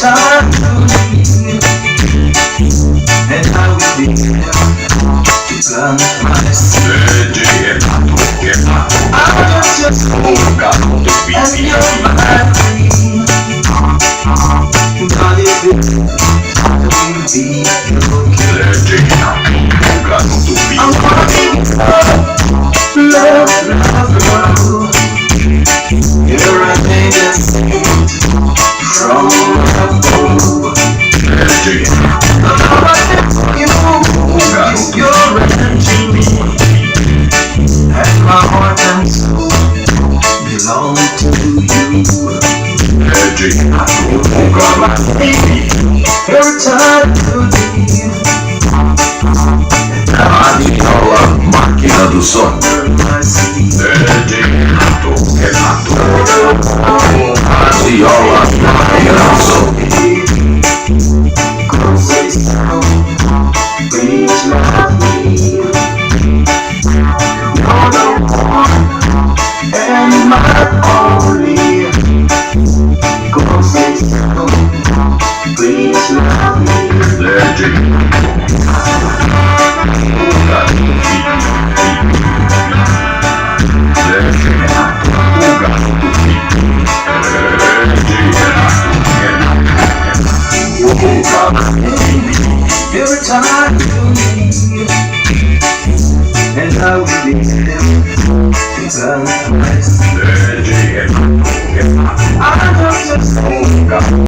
time to leave, and I will be there to plant my seed. I'll just and you're my dream. But if it will be okay, I'm wanting love, love, love. You're a angel from above. The love I have for you is your energy, and my heart and soul belong to you. You got my baby every time you leave. Radiola máquina do som. Radiola máquina do som. Please love me. You're the one and my only. Go say so. Please love me. Every time you leave, and I will be there to plant